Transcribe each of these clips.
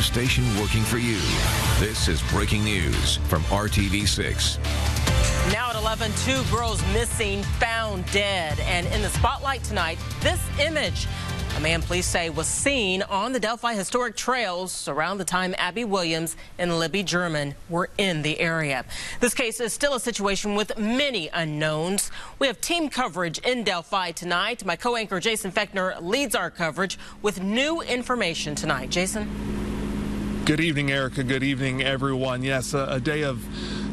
station working for you. This is breaking news from RTV6. Now at 11, 2 girls missing, found dead. And in the spotlight tonight, this image. A man police say was seen on the Delphi historic trails around the time Abby Williams and Libby German were in the area. This case is still a situation with many unknowns. We have team coverage in Delphi tonight. My co-anchor Jason Fechner leads our coverage with new information tonight. Jason? Good evening, Erica. Good evening, everyone. Yes, a day of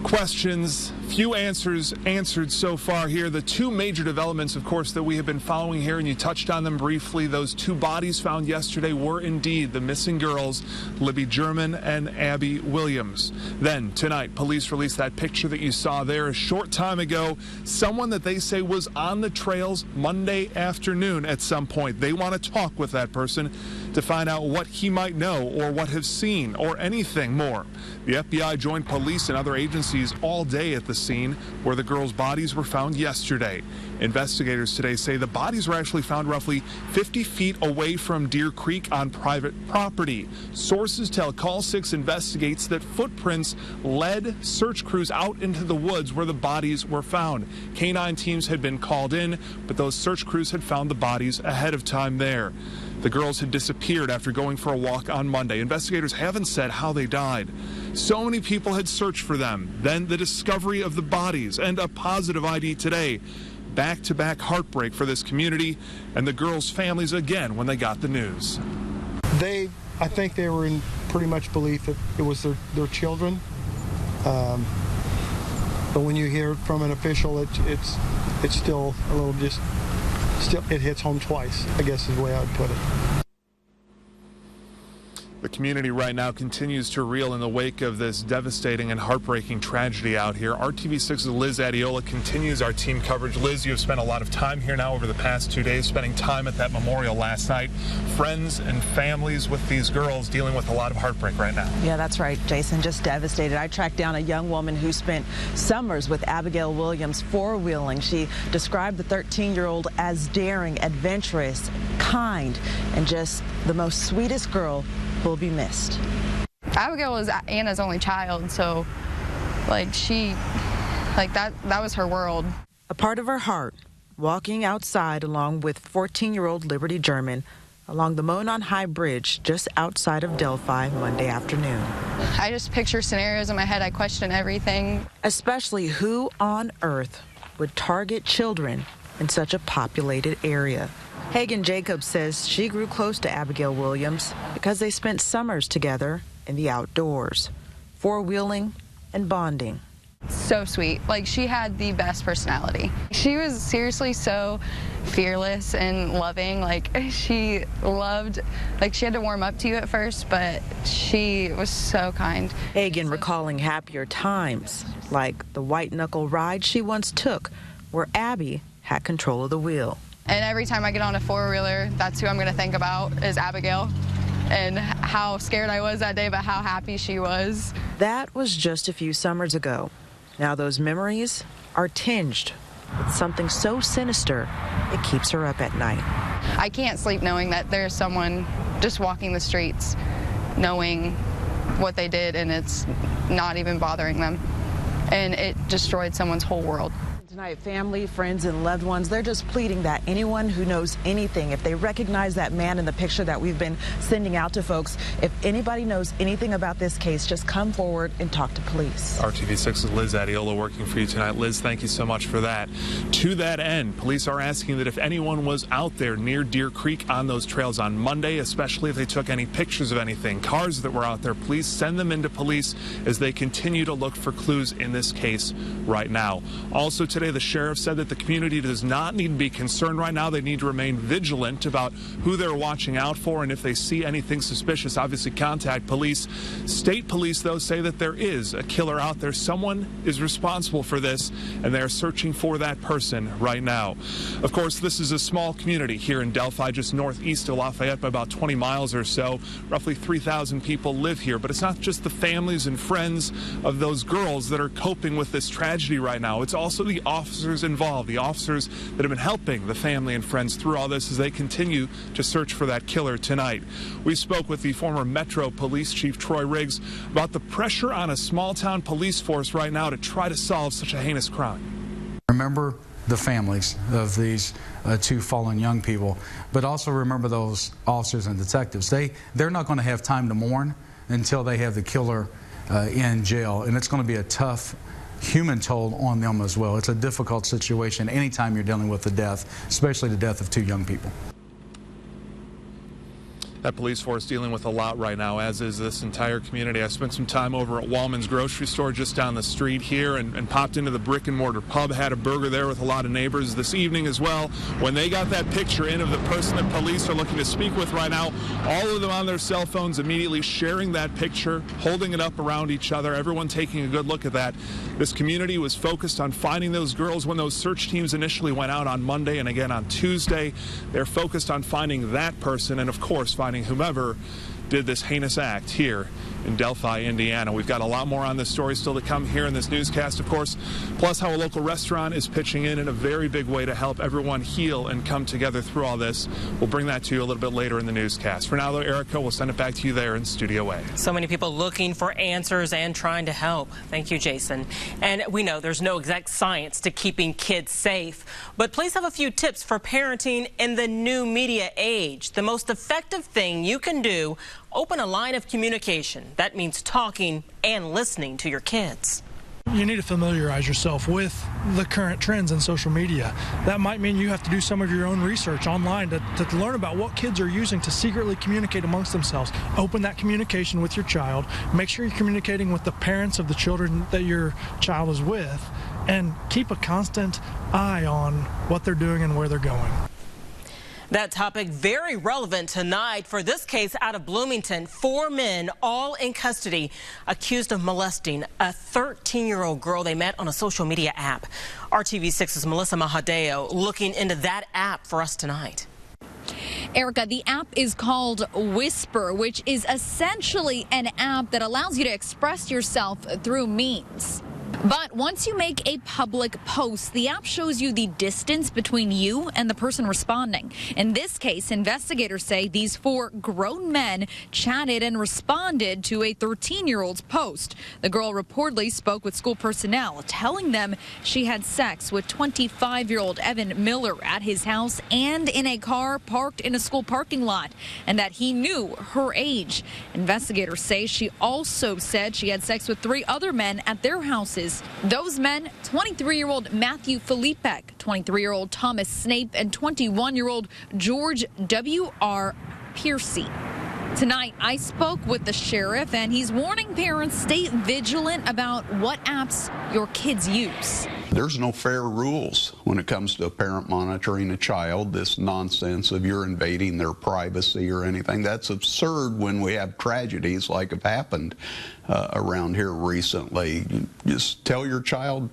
questions, few answers answered so far here. The two major developments, of course, that we have been following here, and you touched on them briefly. Those two bodies found yesterday were indeed the missing girls, Libby German and Abby Williams. Then tonight, police released that picture that you saw there a short time ago. Someone that they say was on the trails Monday afternoon at some point. They want to talk with that person to find out what he might know or what have seen or anything more. The FBI joined police and other agencies all day at the scene where the girls' bodies were found yesterday. Investigators today say the bodies were actually found roughly 50 feet away from Deer Creek on private property. Sources tell Call 6 investigates that footprints led search crews out into the woods where the bodies were found. Canine teams had been called in, but those search crews had found the bodies ahead of time there. The girls had disappeared after going for a walk on Monday. Investigators haven't said how they died. So many people had searched for them. Then the discovery of the bodies and a positive ID today. Back-to-back heartbreak for this community and the girls' families again when they got the news. I think they were in pretty much belief that it was their children. But when you hear it from an official, it's still a little it hits home twice, I guess is the way I would put it. The community right now continues to reel in the wake of this devastating and heartbreaking tragedy out here. RTV6's Liz Adiola continues our team coverage. Liz, you have spent a lot of time here now over the past 2 days, spending time at that memorial last night. Friends and families with these girls dealing with a lot of heartbreak right now. Yeah, that's right, Jason. Just devastated. I tracked down a young woman who spent summers with Abigail Williams four-wheeling. She described the 13-year-old as daring, adventurous, kind, and just the most sweetest girl will be missed. Abigail was Anna's only child, so that was her world. A part of her heart, walking outside along with 14-year-old Liberty German along the Monon High Bridge just outside of Delphi Monday afternoon. I just picture scenarios in my head. I question everything. Especially who on earth would target children in such a populated area. Hagen Jacobs says she grew close to Abigail Williams because they spent summers together in the outdoors, four-wheeling and bonding. So sweet. She had the best personality. She was seriously so fearless and loving. She loved, she had to warm up to you at first, but she was so kind. Hagen recalling happier times, like the white-knuckle ride she once took where Abby had control of the wheel. And every time I get on a four-wheeler, that's who I'm going to think about, is Abigail, and how scared I was that day, but how happy she was. That was just a few summers ago. Now those memories are tinged with something so sinister, it keeps her up at night. I can't sleep knowing that there's someone just walking the streets, knowing what they did, and it's not even bothering them. And it destroyed someone's whole world. Tonight, family, friends, and loved ones, they're just pleading that anyone who knows anything, if they recognize that man in the picture that we've been sending out to folks, if anybody knows anything about this case, just come forward and talk to police. RTV6's Liz Adiola working for you tonight. Liz, thank you so much for that. To that end, police are asking that if anyone was out there near Deer Creek on those trails on Monday, especially if they took any pictures of anything, cars that were out there, please send them into police as they continue to look for clues in this case right now. Also today, the sheriff said that the community does not need to be concerned right now. They need to remain vigilant about who they're watching out for, and if they see anything suspicious, obviously contact police. State police, though, say that there is a killer out there. Someone is responsible for this, and they're searching for that person right now. Of course, this is a small community here in Delphi, just northeast of Lafayette by about 20 miles or so. Roughly 3,000 people live here, but it's not just the families and friends of those girls that are coping with this tragedy right now. It's also the officers involved, the officers that have been helping the family and friends through all this as they continue to search for that killer tonight. We spoke with the former Metro Police Chief Troy Riggs about the pressure on a small-town police force right now to try to solve such a heinous crime. Remember the families of these two fallen young people, but also remember those officers and detectives. They're not going to have time to mourn until they have the killer in jail, and it's going to be a tough human toll on them as well. It's a difficult situation anytime you're dealing with the death, especially the death of two young people. That police force dealing with a lot right now, as is this entire community. I spent some time over at Wallman's grocery store just down the street here and popped into the brick and mortar pub, had a burger there with a lot of neighbors this evening as well. When they got that picture in of the person that police are looking to speak with right now, all of them on their cell phones immediately sharing that picture, holding it up around each other, everyone taking a good look at that. This community was focused on finding those girls when those search teams initially went out on Monday and again on Tuesday. They're focused on finding that person and, of course, finding whomever did this heinous act here in Delphi, Indiana. We've got a lot more on this story still to come here in this newscast, of course, plus how a local restaurant is pitching in a very big way to help everyone heal and come together through all this. We'll bring that to you a little bit later in the newscast. For now, though, Erica, we'll send it back to you there in Studio A. So many people looking for answers and trying to help. Thank you, Jason. And we know there's no exact science to keeping kids safe, but please have a few tips for parenting in the new media age. The most effective thing you can do: open a line of communication. That means talking and listening to your kids. You need to familiarize yourself with the current trends in social media. That might mean you have to do some of your own research online to learn about what kids are using to secretly communicate amongst themselves. Open that communication with your child. Make sure you're communicating with the parents of the children that your child is with, and keep a constant eye on what they're doing and where they're going. That topic very relevant tonight for this case out of Bloomington. 4 men, all in custody, accused of molesting a 13-year-old girl they met on a social media app. RTV6's Melissa Mahadeo looking into that app for us tonight. Erica, the app is called Whisper, which is essentially an app that allows you to express yourself through memes. But once you make a public post, the app shows you the distance between you and the person responding. In this case, investigators say these 4 grown men chatted and responded to a 13-year-old's post. The girl reportedly spoke with school personnel, telling them she had sex with 25-year-old Evan Miller at his house and in a car parked in a school parking lot, and that he knew her age. Investigators say she also said she had sex with 3 other men at their houses. Those men, 23-year-old Matthew Filipek, 23-year-old Thomas Snape, and 21-year-old George W.R. Piercy. Tonight, I spoke with the sheriff, and he's warning parents stay vigilant about what apps your kids use. There's no fair rules when it comes to a parent monitoring a child. This nonsense of you're invading their privacy or anything, that's absurd when we have tragedies like have happened around here recently. Just tell your child,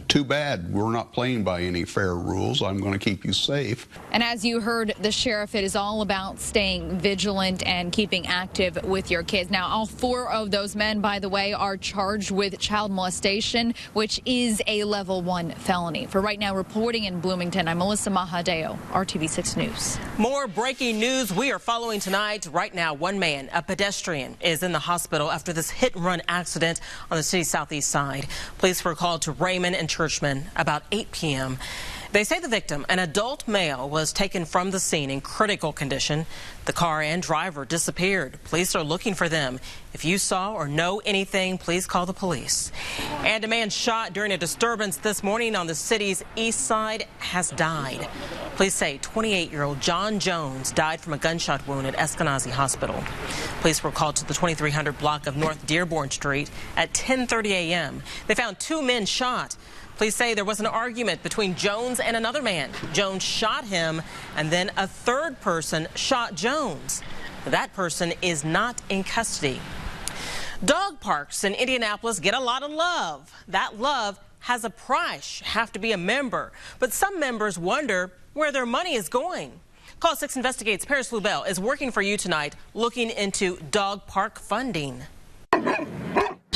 too bad, we're not playing by any fair rules. I'm going to keep you safe. And as you heard the sheriff, it is all about staying vigilant and keeping active with your kids. Now, all 4 of those men, by the way, are charged with child molestation, which is a level 1 felony. For right now, reporting in Bloomington, I'm Melissa Mahadeo, RTV6 News. More breaking news we are following tonight. Right now, 1 man, a pedestrian, is in the hospital after this hit-and-run accident on the city's southeast side. Police were called to Raymond and Churchman about 8 p.m. They say the victim, an adult male, was taken from the scene in critical condition. The car and driver disappeared. Police are looking for them. If you saw or know anything, please call the police. And a man shot during a disturbance this morning on the city's east side has died. Police say 28-year-old John Jones died from a gunshot wound at Eskenazi Hospital. Police were called to the 2300 block of North Dearborn Street at 10:30 a.m. They found 2 men shot. Police say there was an argument between Jones and another man. Jones shot him, and then a 3rd person shot Jones. That person is not in custody. Dog parks in Indianapolis get a lot of love. That love has a price. You have to be a member. But some members wonder where their money is going. Call 6 Investigates. Paris Lubell is working for you tonight, looking into dog park funding.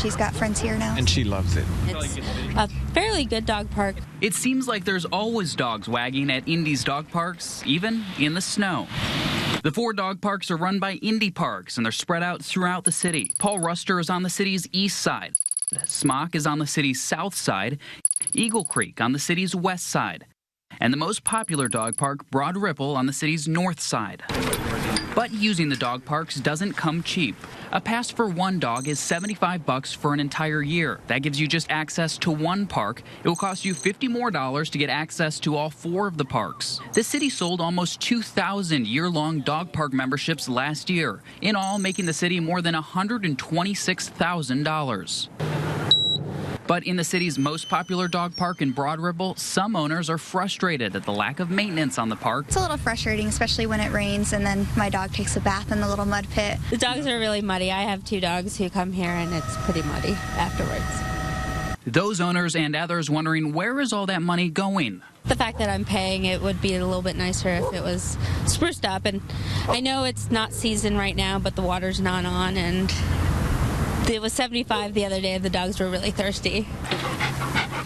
She's got friends here now. And she loves it. It's a fairly good dog park. It seems like there's always dogs wagging at Indy's dog parks, even in the snow. The 4 dog parks are run by Indy Parks, and they're spread out throughout the city. Paul Ruster is on the city's east side. Smock is on the city's south side. Eagle Creek on the city's west side. And the most popular dog park, Broad Ripple, on the city's north side. But using the dog parks doesn't come cheap. A pass for one dog is $75 for an entire year. That gives you just access to one park. It will cost you $50 more to get access to all 4 of the parks. The city sold almost 2,000 year-long dog park memberships last year, in all making the city more than $126,000. But in the city's most popular dog park in Broad Ripple, some owners are frustrated at the lack of maintenance on the park. It's a little frustrating, especially when it rains and then my dog takes a bath in the little mud pit. The dogs are really muddy. I have 2 dogs who come here, and it's pretty muddy afterwards. Those owners and others wondering, where is all that money going? The fact that I'm paying, it would be a little bit nicer if it was spruced up. And I know it's not season right now, but the water's not on, and it was 75 the other day, and the dogs were really thirsty.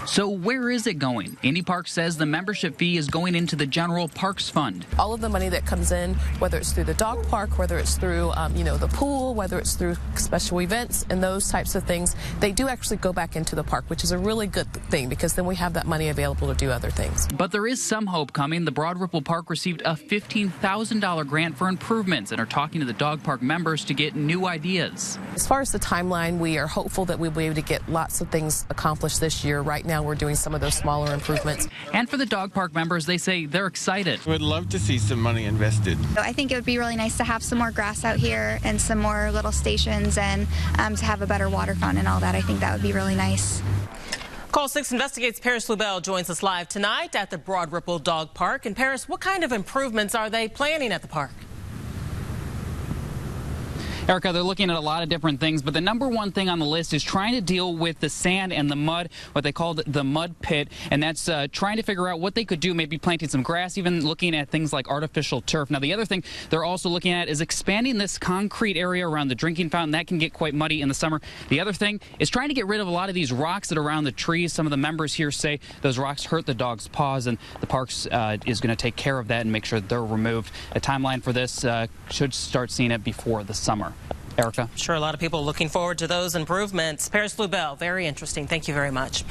So where is it going? Indy Park says the membership fee is going into the general parks fund. All of the money that comes in, whether it's through the dog park, whether it's through, the pool, whether it's through special events and those types of things, they do actually go back into the park, which is a really good thing because then we have that money available to do other things. But there is some hope coming. The Broad Ripple Park received a $15,000 grant for improvements and are talking to the dog park members to get new ideas. As far as the timeline, we are hopeful that we'll be able to get lots of things accomplished this year. Right now, we're doing some of those smaller improvements. And for the dog park members, they say they're excited. We'd love to see some money invested. I think it would be really nice to have some more grass out here and some more little stations and to have a better water fountain and all that. I think that would be really nice. Call 6 Investigates Paris Lubell joins us live tonight at the Broad Ripple Dog Park. And Paris, what kind of improvements are they planning at the park? Erica, they're looking at a lot of different things, but the number one thing on the list is trying to deal with the sand and the mud, what they call the mud pit, and that's trying to figure out what they could do, maybe planting some grass, even looking at things like artificial turf. Now, the other thing they're also looking at is expanding this concrete area around the drinking fountain. That can get quite muddy in the summer. The other thing is trying to get rid of a lot of these rocks that are around the trees. Some of the members here say those rocks hurt the dog's paws, and the parks is going to take care of that and make sure they're removed. A timeline for this should start seeing it before the summer. Erica? Sure, a lot of people looking forward to those improvements. Paris Lubell, very interesting. Thank you very much.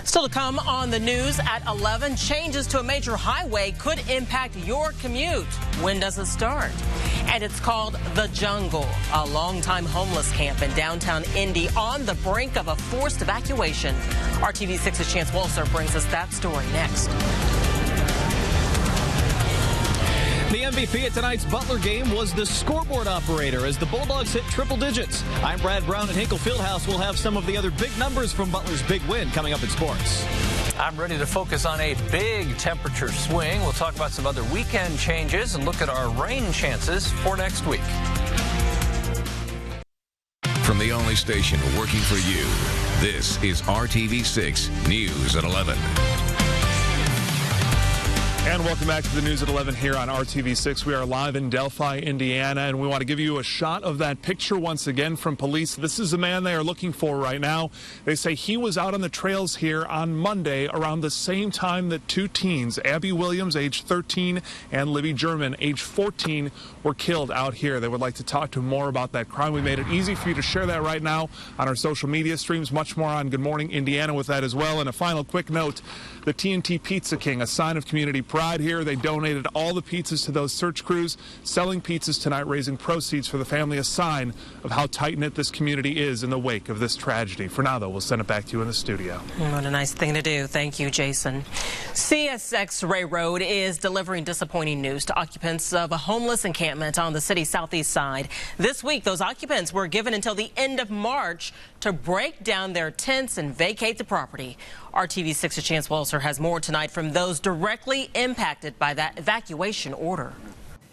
Still to come on the news at 11, changes to a major highway could impact your commute. When does it start? And it's called The Jungle, a longtime homeless camp in downtown Indy on the brink of a forced evacuation. RTV6's Chance Walser brings us that story next. The MVP at tonight's Butler game was the scoreboard operator as the Bulldogs hit triple digits. I'm Brad Brown at Hinkle Fieldhouse. We'll have some of the other big numbers from Butler's big win coming up in sports. I'm ready to focus on a big temperature swing. We'll talk about some other weekend changes and look at our rain chances for next week. From the only station working for you, this is RTV6 News at 11. And welcome back to the News at 11 here on RTV6. We are live in Delphi, Indiana, and we want to give you a shot of that picture once again from police. This is the man they are looking for right now. They say he was out on the trails here on Monday around the same time that 2 teens, Abby Williams, age 13, and Libby German, age 14, were killed out here. They would like to talk to more about that crime. We made it easy for you to share that right now on our social media streams. Much more on Good Morning Indiana with that as well. And a final quick note, the TNT Pizza King, a sign of community pride here. They donated all the pizzas to those search crews, selling pizzas tonight, raising proceeds for the family, a sign of how tight-knit this community is in the wake of this tragedy. For now, though, we'll send it back to you in the studio. What a nice thing to do. Thank you, Jason. CSX Ray Road is delivering disappointing news to occupants of a homeless encampment on the city's southeast side. This week, those occupants were given until the end of March to break down their tents and vacate the property. RTV6's Chance Walser has more tonight from those directly impacted by that evacuation order.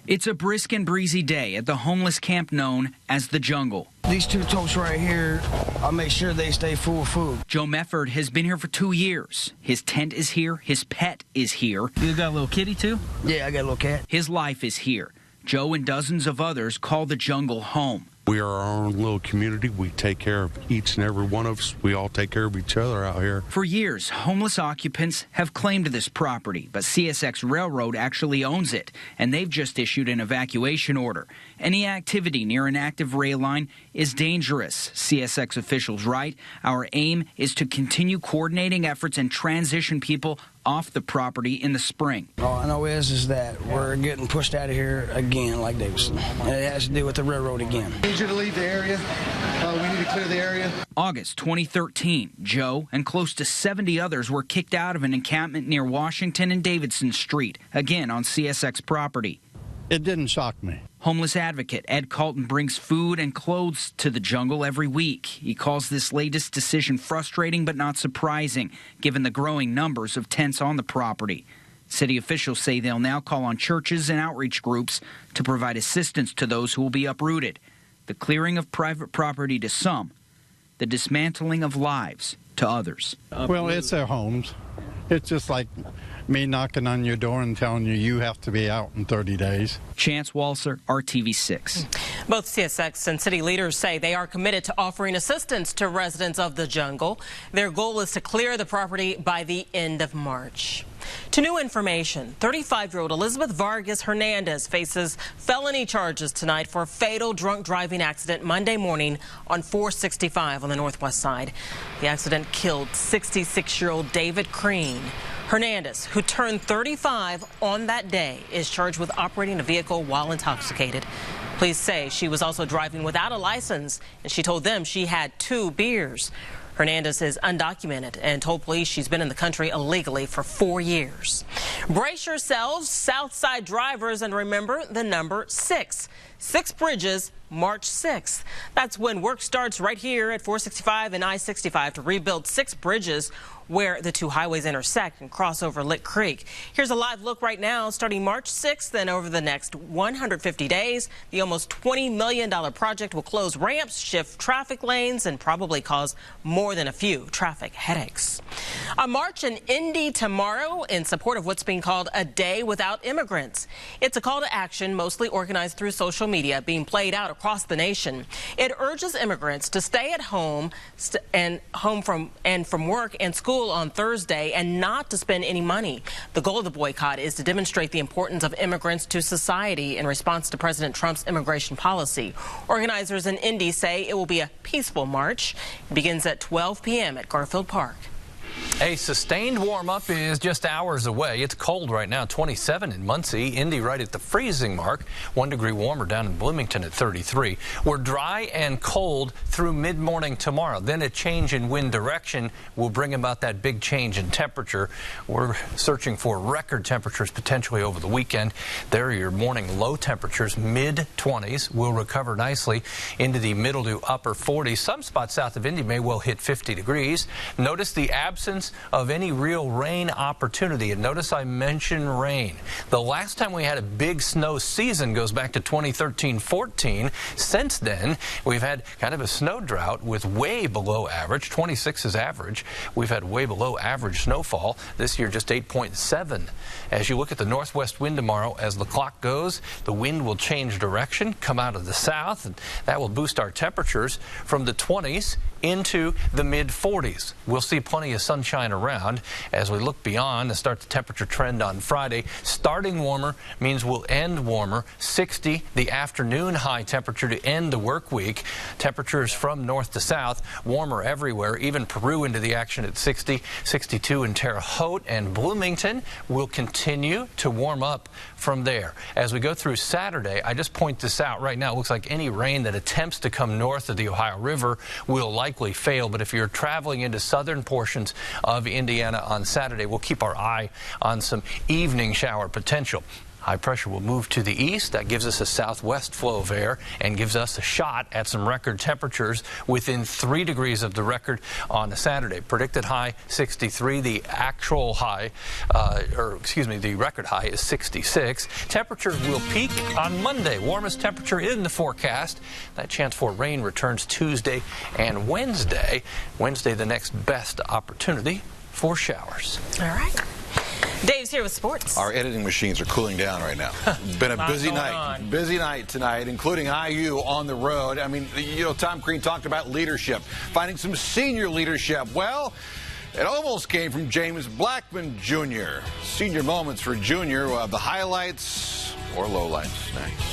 It's a brisk and breezy day at the homeless camp known as The Jungle. These 2 totes right here, I'll make sure they stay full of food. Joe Mefford has been here for 2 years. His tent is here. His pet is here. You got a little kitty too? Yeah, I got a little cat. His life is here. Joe and dozens of others call The Jungle home. We are our own little community. We take care of each and every one of us. We all take care of each other out here. For years, homeless occupants have claimed this property, but CSX Railroad actually owns it, and they've just issued an evacuation order. Any activity near an active rail line is dangerous. CSX officials write, our aim is to continue coordinating efforts and transition people off the property in the spring. All I know is that we're getting pushed out of here again, like Davidson. And it has to do with the railroad again. We need you to leave the area. We need to clear the area. August 2013, Joe and close to 70 others were kicked out of an encampment near Washington and Davidson Street, again on CSX property. It didn't shock me. Homeless advocate Ed Calton brings food and clothes to the jungle every week. He calls this latest decision frustrating but not surprising, given the growing numbers of tents on the property. City officials say they'll now call on churches and outreach groups to provide assistance to those who will be uprooted. The clearing of private property to some, the dismantling of lives to others. Well, it's their homes. It's just like me knocking on your door and telling you you have to be out in 30 days. Chance Walser, RTV6. Both CSX and city leaders say they are committed to offering assistance to residents of the jungle. Their goal is to clear the property by the end of March. To new information, 35-year-old Elizabeth Vargas Hernandez faces felony charges tonight for a fatal drunk driving accident Monday morning on 465 on the northwest side. The accident killed 66-year-old David Crean. Hernandez, who turned 35 on that day, is charged with operating a vehicle while intoxicated. Police say she was also driving without a license, and she told them she had 2 beers. Hernandez is undocumented and told police she's been in the country illegally for 4 years. Brace yourselves, Southside drivers, and remember the number 6. 6 bridges, March 6th. That's when work starts right here at 465 and I-65 to rebuild 6 bridges where the 2 highways intersect and cross over Lick Creek. Here's a live look right now. Starting March 6th and over the next 150 days, the almost $20 million project will close ramps, shift traffic lanes, and probably cause more than a few traffic headaches. A march in Indy tomorrow in support of what's being called a day without immigrants. It's a call to action mostly organized through social media being played out across the nation. It urges immigrants to stay at home from work and school on Thursday and not to spend any money. The goal of the boycott is to demonstrate the importance of immigrants to society in response to President Trump's immigration policy. Organizers in Indy say it will be a peaceful march. It begins at 12 p.m. at Garfield Park. A sustained warm-up is just hours away. It's cold right now, 27 in Muncie. Indy right at the freezing mark. 1 degree warmer down in Bloomington at 33. We're dry and cold through mid-morning tomorrow. Then a change in wind direction will bring about that big change in temperature. We're searching for record temperatures potentially over the weekend. There are your morning low temperatures, mid-20s. Will recover nicely into the middle to upper 40s. Some spots south of Indy may well hit 50 degrees. Notice the absence of any real rain opportunity. And notice I mentioned rain. The last time we had a big snow season goes back to 2013-14. Since then, we've had kind of a snow drought with way below average. 26 is average. We've had way below average snowfall. This year, just 8.7. As you look at the northwest wind tomorrow, as the clock goes, the wind will change direction, come out of the south, and that will boost our temperatures from the 20s into the mid-40s. We'll see plenty of sunshine around as we look beyond and start the temperature trend on Friday. Starting warmer means we'll end warmer. 60 the afternoon high temperature to end the work week. Temperatures from north to south, warmer everywhere, even Peru into the action at 60. 62 in Terre Haute and Bloomington will continue to warm up from there. As we go through Saturday, I just point this out right now. It looks like any rain that attempts to come north of the Ohio River will likely fail, but if you're traveling into southern portions of Indiana on Saturday, we'll keep our eye on some evening shower potential. High pressure will move to the east. That gives us a southwest flow of air and gives us a shot at some record temperatures within 3 degrees of the record on Saturday. Predicted high 63. The actual high, the record high is 66. Temperatures will peak on Monday. Warmest temperature in the forecast. That chance for rain returns Tuesday and Wednesday. Wednesday, the next best opportunity for showers. All right. Dave's here with sports. Our editing machines are cooling down right now. Been a busy night. Busy night tonight, including IU on the road. I mean, you know, Tom Crean talked about leadership, finding some senior leadership. Well, it almost came from James Blackman Jr. Senior moments for Junior. We'll have the highlights or lowlights next.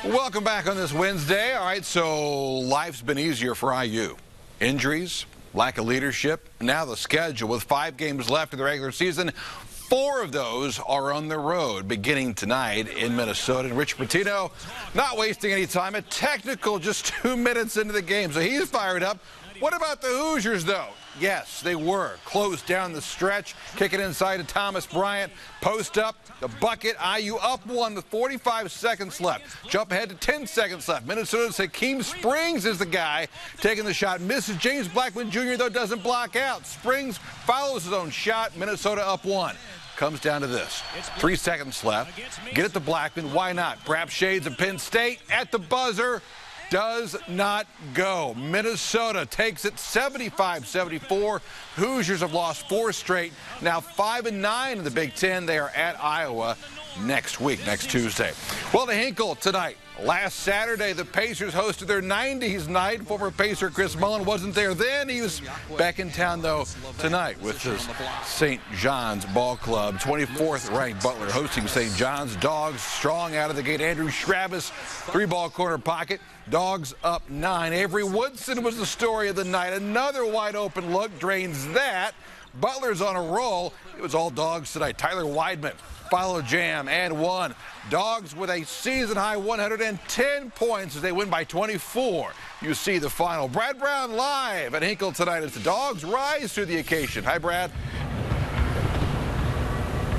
Welcome back on this Wednesday. All right, so life's been easier for IU. Injuries, lack of leadership. Now the schedule with 5 games left in the regular season. 4 of those are on the road, beginning tonight in Minnesota. And Rich Pitino not wasting any time. A technical just 2 minutes into the game, so he's fired up. What about the Hoosiers, though? Yes, they were close down the stretch, kicking inside to Thomas Bryant. Post up, the bucket. IU up 1 with 45 seconds left. Jump ahead to 10 seconds left. Minnesota's Hakeem Springs is the guy taking the shot. Misses. James Blackman Jr., though, doesn't block out. Springs follows his own shot. Minnesota up 1. Comes down to this. 3 seconds left. Get it to Blackman. Why not? Perhaps shades of Penn State at the buzzer. Does not go. Minnesota takes it 75-74. Hoosiers have lost 4 straight. Now 5-9 in the Big Ten. They are at Iowa next week, next Tuesday. Well, to Hinkle tonight. Last Saturday, the Pacers hosted their 90s night. Former Pacer Chris Mullin wasn't there then. He was back in town, though, tonight with his St. John's Ball Club. 24th ranked Butler hosting St. John's. Dogs strong out of the gate. Andrew Schrabbis, 3-ball corner pocket. Dogs up 9. Avery Woodson was the story of the night. Another wide open look, drains that. Butler's on a roll. It was all dogs tonight. Tyler Weidman, follow jam and 1. Dogs with a season-high 110 points as they win by 24. You see the final. Brad Brown live at Hinkle tonight as the Dogs rise to the occasion. Hi, Brad.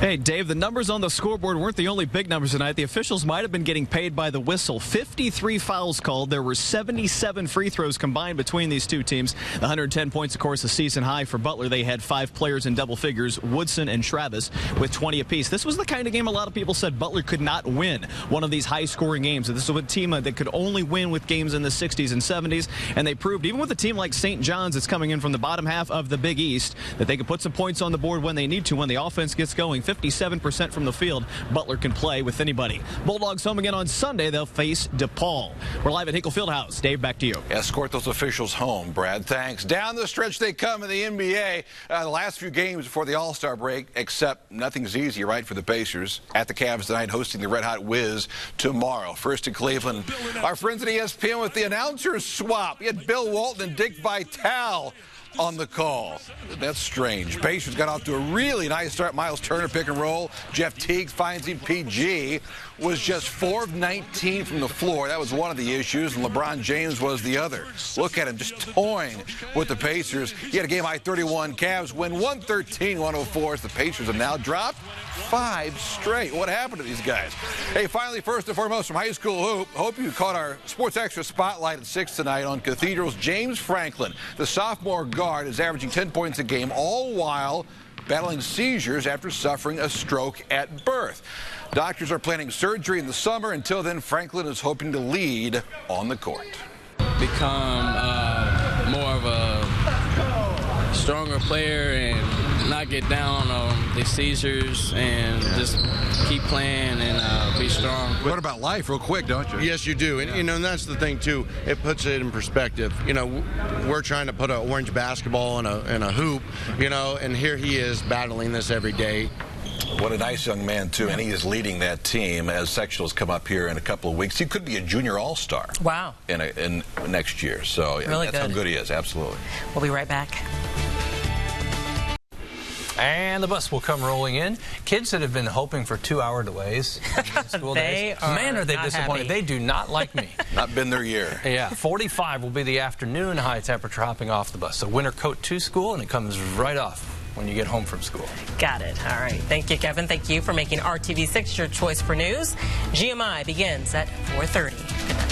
Hey, Dave, the numbers on the scoreboard weren't the only big numbers tonight. The officials might have been getting paid by the whistle. 53 fouls called. There were 77 free throws combined between these two teams. The 110 points, of course, a season high for Butler. They had 5 players in double figures, Woodson and Travis, with 20 apiece. This was the kind of game a lot of people said Butler could not win, one of these high-scoring games. This was a team that could only win with games in the 60s and 70s, and they proved, even with a team like St. John's that's coming in from the bottom half of the Big East, that they could put some points on the board when they need to, when the offense gets going. 57% from the field. Butler can play with anybody. Bulldogs home again on Sunday. They'll face DePaul. We're live at Hinkle Fieldhouse. Dave, back to you. Escort those officials home, Brad. Thanks. Down the stretch they come in the NBA. The last few games before the All-Star break, except nothing's easy, right, for the Pacers. At the Cavs tonight, hosting the Red Hot Wiz tomorrow. First in Cleveland, our friends at ESPN with the announcers swap. You had Bill Walton and Dick Vitale on the call. That's strange. Pacers got off to a really nice start. Miles Turner pick and roll. Jeff Teague finds him. PG was just 4 of 19 from the floor. That was one of the issues, and LeBron James was the other. Look at him just toying with the Pacers. He had a game high 31. Cavs win 113-104 as the Pacers have now dropped 5 straight. What happened to these guys? Hey, finally, first and foremost from high school hoop, hope you caught our Sports Extra spotlight at 6 tonight on Cathedral's James Franklin. The sophomore guard is averaging 10 points a game, all while battling seizures after suffering a stroke at birth. Doctors are planning surgery in the summer. Until then, Franklin is hoping to lead on the court. Become more of a stronger player and not get down on the seizures and just keep playing and be strong. What about life, real quick, don't you? Yes, you do. And, and that's the thing, too. It puts it in perspective. We're trying to put an orange basketball in a hoop, and here he is battling this every day. What a nice young man, too, and he is leading that team as sectionals come up here in a couple of weeks. He could be a junior all-star. Wow. In next year. So really that's how good he is, absolutely. We'll be right back. And the bus will come rolling in. Kids that have been hoping for 2-hour delays in school days, man, are they disappointed. Happy. They do not like me. Not been their year. Yeah, 45 will be the afternoon high temperature hopping off the bus. So winter coat to school, and it comes right off when you get home from school. Got it. All right. Thank you, Kevin. Thank you for making RTV6 your choice for news. GMI begins at 4:30. Good night.